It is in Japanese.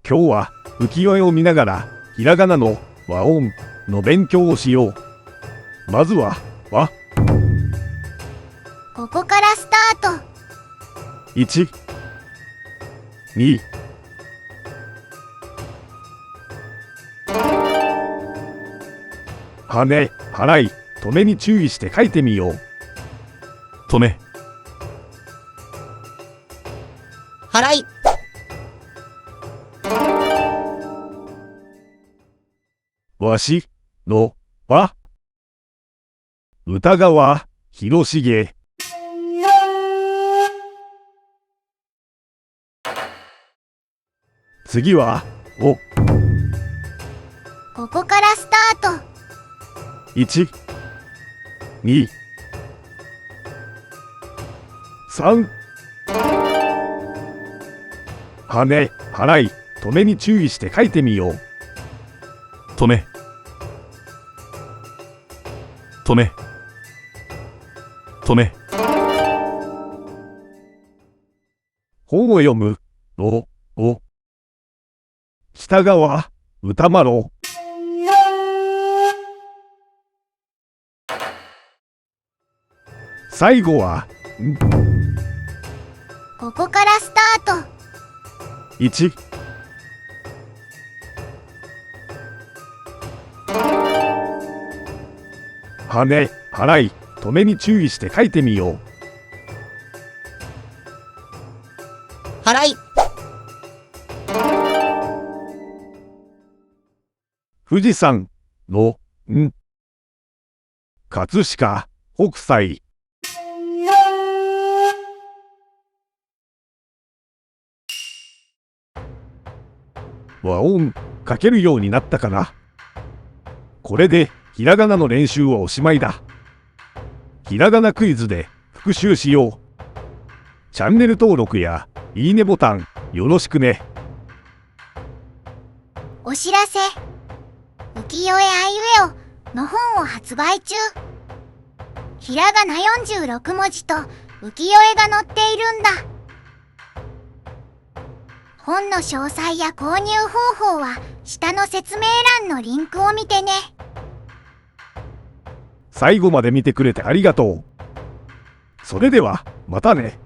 今日は浮世絵を見ながらひらがなの和音の勉強をしよう。まずは和。ここからスタート。1、2、はね、払い、止めに注意して書いてみよう。止め、払い、わしの和。歌川広重。次はお。ここからスタート。1、2、3。はね、払い、止めに注意して書いてみよう。止め、止め、止め。本を読むのお。北川歌丸。最後はん。ここからスタート。1、はね、払い、止めに注意して書いてみよう。払い、富士山のん。葛飾北斎。和音書けるようになったかな。これでひらがなの練習はおしまいだ。ひらがなクイズで復習しよう。チャンネル登録やいいねボタンよろしくね。お知らせ。浮世絵あいうえおの本を発売中。ひらがな46文字と浮世絵が載っているんだ。本の詳細や購入方法は下の説明欄のリンクを見てね。最後まで見てくれてありがとう。それではまたね。